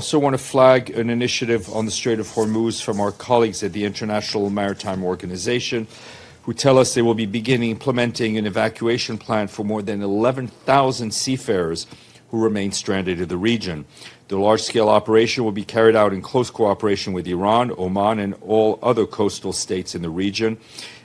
also want to flag an initiative on the Strait of Hormuz from our colleagues at the International Maritime Organization, who tell us they will be beginning implementing an evacuation plan for more than 11,000 seafarers who remain stranded in the region. The large-scale operation will be carried out in close cooperation with Iran, Oman, and all other coastal states in the region,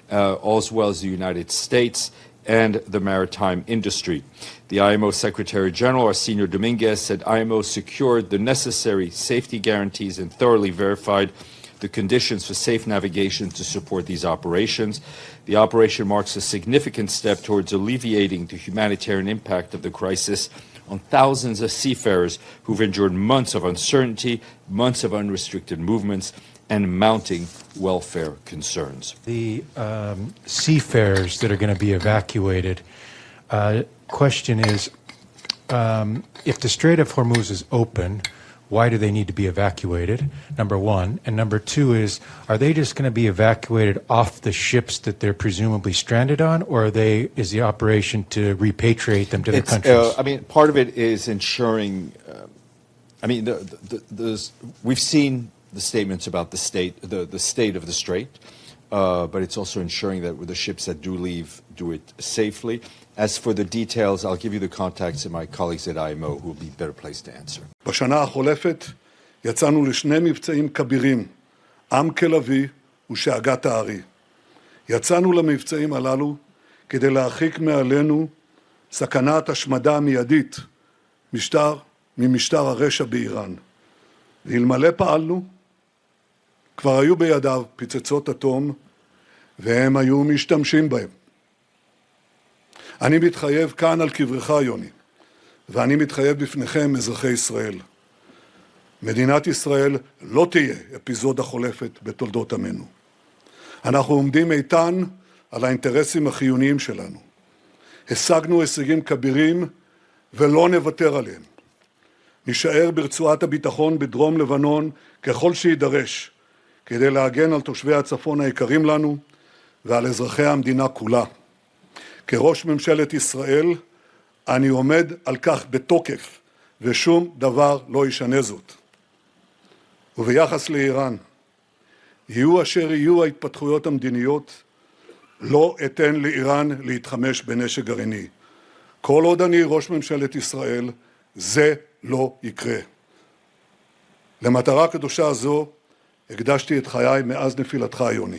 as well as the United States and the maritime industry. The IMO Secretary General, Arsenio Dominguez, said IMO secured the necessary safety guarantees and thoroughly verified the conditions for safe navigation to support these operations. The operation marks a significant step towards alleviating the humanitarian impact of the crisis on thousands of seafarers who've endured months of uncertainty, months of unrestricted movements, and mounting welfare concerns. The seafarers that are going to be evacuated, question is, if the Strait of Hormuz is open, why do they need to be evacuated, number one? And number two is, are they just going to be evacuated off the ships that they're presumably stranded on, or is the operation to repatriate them to their countries? Part of it is ensuring, we've seen the statements about the state of the strait, but it's also ensuring that with the ships that do leave, do it safely. As for the details, I'll give you the contacts of my colleagues at IMO who will be better placed to answer. בשנה החולפת יצאנו לשני מבצעים כבירים, עם כלבי ושאגת הארי. יצאנו למבצעים הללו כדי להרחיק מעלינו סכנת השמדה מיידית ממשטר הרשע באיראן. ואלמלא פעלנו, כבר היו בידיו פצצות אטום והם היו משתמשים בהם. אני מתחייב כאן על קברך, יוני, ואני מתחייב בפניכם, אזרחי ישראל. מדינת ישראל לא תהיה אפיזודה חולפת בתולדות עמנו. אנחנו עומדים איתן על האינטרסים החיוניים שלנו. השגנו הישגים כבירים ולא נוותר עליהם. נשאר ברצועת הביטחון בדרום לבנון ככל שידרש, כדי להגן על תושבי הצפון היקרים לנו ועל אזרחי המדינה כולה. כראש ממשלת ישראל, אני עומד על כך בתוקף, ושום דבר לא ישנה זאת. וביחס לאיראן, יהיו אשר יהיו ההתפתחויות המדיניות, לא אתן לאיראן להתחמש בנשק גרעיני. כל עוד אני ראש ממשלת ישראל, זה לא יקרה. למטרה קדושה זו, הקדשתי את חיי מאז נפילתך, יוני.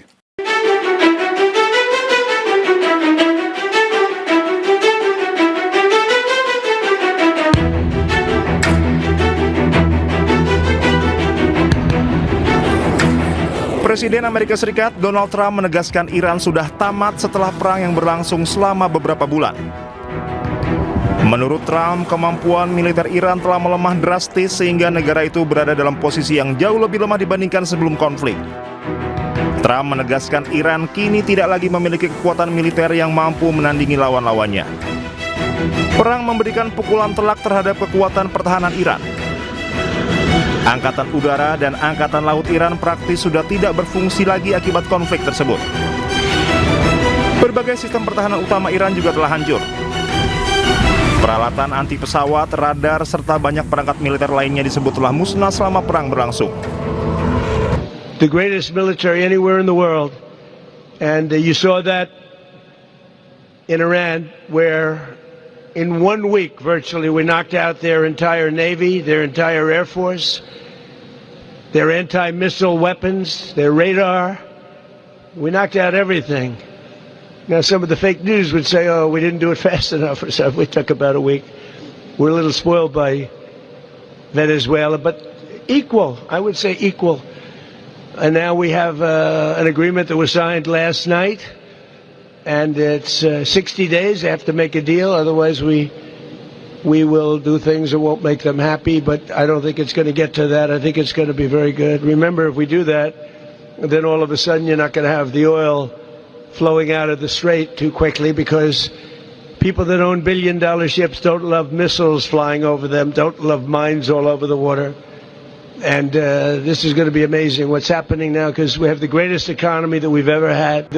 Presiden Amerika Serikat Donald Trump menegaskan Iran sudah tamat setelah perang yang berlangsung selama beberapa bulan. Menurut Trump, kemampuan militer Iran telah melemah drastis sehingga negara itu berada dalam posisi yang jauh lebih lemah dibandingkan sebelum konflik. Trump menegaskan Iran kini tidak lagi memiliki kekuatan militer yang mampu menandingi lawan-lawannya. Perang memberikan pukulan telak terhadap kekuatan pertahanan Iran. Angkatan udara dan angkatan laut Iran praktis sudah tidak berfungsi lagi akibat konflik tersebut. Berbagai sistem pertahanan utama Iran juga telah hancur. Peralatan anti pesawat, radar, serta banyak perangkat militer lainnya disebut telah musnah selama perang berlangsung. The greatest military anywhere in the world, and you saw that in Iran, where in 1 week virtually we knocked out their entire navy, their entire air force, their anti-missile weapons, their radar. We knocked out everything. Now some of the fake news would say, oh, we didn't do it fast enough or something. It took about a week. We're a little spoiled by Venezuela, but equal, I would say equal. And now we have an agreement that was signed last night, and it's 60 days. They have to make a deal, otherwise we will do things that won't make them happy, but I don't think it's going to get to that. I think it's going to be very good. Remember, if we do that, then all of a sudden you're not going to have the oil flowing out of the strait too quickly, because people that own billion-dollar ships don't love missiles flying over them, don't love mines all over the water. And this is going to be amazing what's happening now, because we have the greatest economy that we've ever had.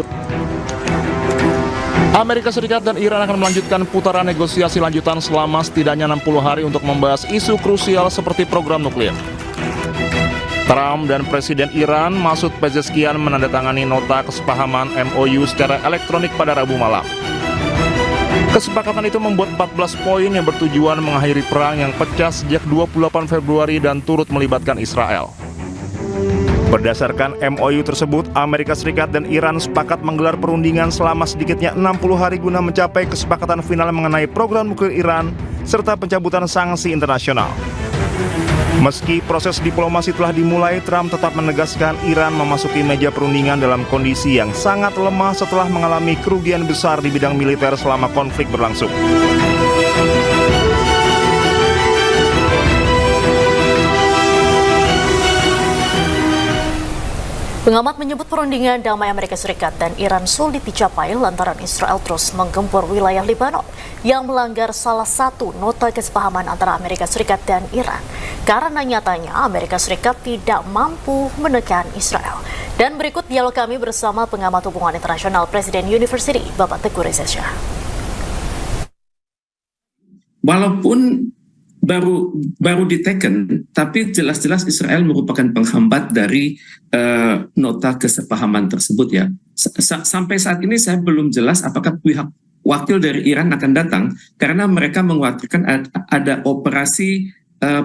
Amerika Serikat dan Iran akan melanjutkan putaran negosiasi lanjutan selama setidaknya 60 hari untuk membahas isu krusial seperti program nuklir. Trump dan Presiden Iran Masoud Pezeshkian menandatangani nota kesepahaman MOU secara elektronik pada Rabu malam. Kesepakatan itu membuat 14 poin yang bertujuan mengakhiri perang yang pecah sejak 28 Februari dan turut melibatkan Israel. Berdasarkan MOU tersebut, Amerika Serikat dan Iran sepakat menggelar perundingan selama sedikitnya 60 hari guna mencapai kesepakatan final mengenai program nuklir Iran serta pencabutan sanksi internasional. Meski proses diplomasi telah dimulai, Trump tetap menegaskan Iran memasuki meja perundingan dalam kondisi yang sangat lemah setelah mengalami kerugian besar di bidang militer selama konflik berlangsung. Pengamat menyebut perundingan damai Amerika Serikat dan Iran sulit dicapai lantaran Israel terus menggempur wilayah Lebanon yang melanggar salah satu nota kesepahaman antara Amerika Serikat dan Iran. Karena nyatanya Amerika Serikat tidak mampu menekan Israel. Dan berikut dialog kami bersama pengamat hubungan internasional Presiden University, Bapak Teguh Reza Shah. Walaupun baru diteken, tapi jelas-jelas Israel merupakan penghambat dari nota kesepahaman tersebut ya. Sampai saat ini saya belum jelas apakah pihak wakil dari Iran akan datang karena mereka mengkhawatirkan ada operasi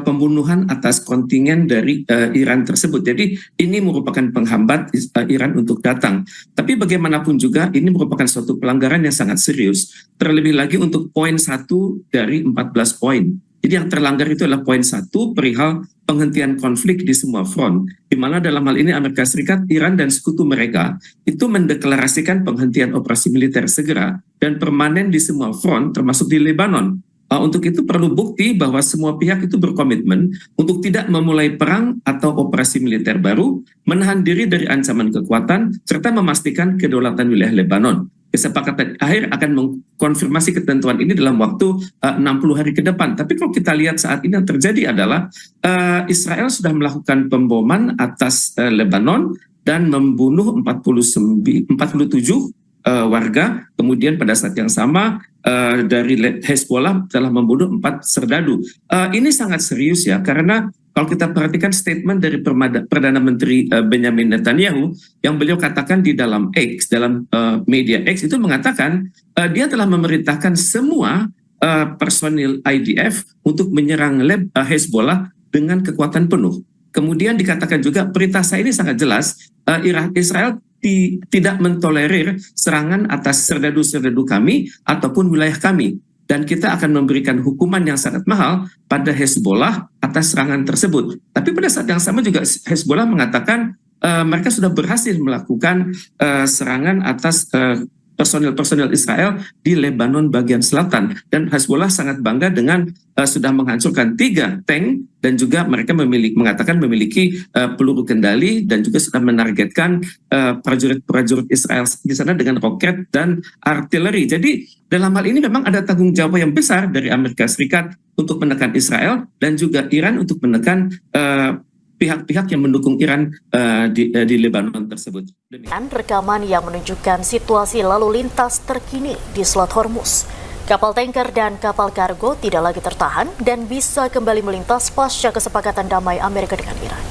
pembunuhan atas kontingen dari Iran tersebut. Jadi ini merupakan penghambat Iran untuk datang. Tapi bagaimanapun juga ini merupakan suatu pelanggaran yang sangat serius. Terlebih lagi untuk poin 1 dari 14 poin. Jadi yang terlanggar itu adalah poin 1 perihal penghentian konflik di semua front. Di mana dalam hal ini Amerika Serikat, Iran, dan sekutu mereka itu mendeklarasikan penghentian operasi militer segera dan permanen di semua front termasuk di Lebanon. Untuk itu perlu bukti bahwa semua pihak itu berkomitmen untuk tidak memulai perang atau operasi militer baru, menahan diri dari ancaman kekuatan, serta memastikan kedaulatan wilayah Lebanon. Kesepakatan akhir akan mengkonfirmasi ketentuan ini dalam waktu 60 hari ke depan. Tapi kalau kita lihat saat ini yang terjadi adalah Israel sudah melakukan pemboman atas Lebanon dan membunuh 47 warga. Kemudian pada saat yang sama dari Hezbollah telah membunuh 4 serdadu. Ini sangat serius ya, karena kalau kita perhatikan statement dari Perdana Menteri Benjamin Netanyahu yang beliau katakan di dalam X, dalam media X itu mengatakan dia telah memerintahkan semua personil IDF untuk menyerang Hezbollah dengan kekuatan penuh. Kemudian dikatakan juga perintah saya ini sangat jelas, Israel tidak mentolerir serangan atas serdadu-serdadu kami ataupun wilayah kami. Dan kita akan memberikan hukuman yang sangat mahal pada Hezbollah atas serangan tersebut. Tapi pada saat yang sama juga Hezbollah mengatakan mereka sudah berhasil melakukan serangan atas personil-personil Israel di Lebanon bagian selatan. Dan Hezbollah sangat bangga dengan sudah menghancurkan 3 tank dan juga mereka mengatakan memiliki peluru kendali dan juga sudah menargetkan prajurit-prajurit Israel di sana dengan roket dan artileri. Jadi dalam hal ini memang ada tanggung jawab yang besar dari Amerika Serikat untuk menekan Israel dan juga Iran untuk menekan pihak-pihak yang mendukung Iran di Lebanon tersebut. Dan rekaman yang menunjukkan situasi lalu lintas terkini di Selat Hormuz. Kapal tanker dan kapal kargo tidak lagi tertahan dan bisa kembali melintas pasca kesepakatan damai Amerika dengan Iran.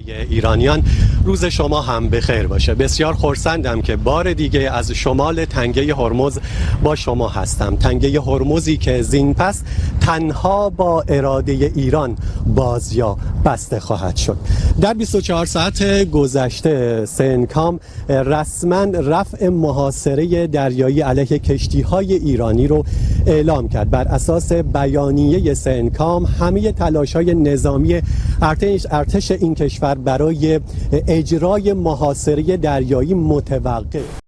ایرانیان روز شما هم بخیر باشه. بسیار خرسندم که بار دیگه از شمال تنگه هرمز با شما هستم. تنگه هرمزی که زین پس تنها با اراده ایران باز یا بسته خواهد شد. در 24 ساعت گذشته سنکام رسما رفع محاصره دریایی علیه کشتی‌های ایرانی رو اعلام کرد. بر اساس بیانیه سنکام همه تلاش‌های نظامی ارتش این کشور برای اجرای محاصره دریایی متوقف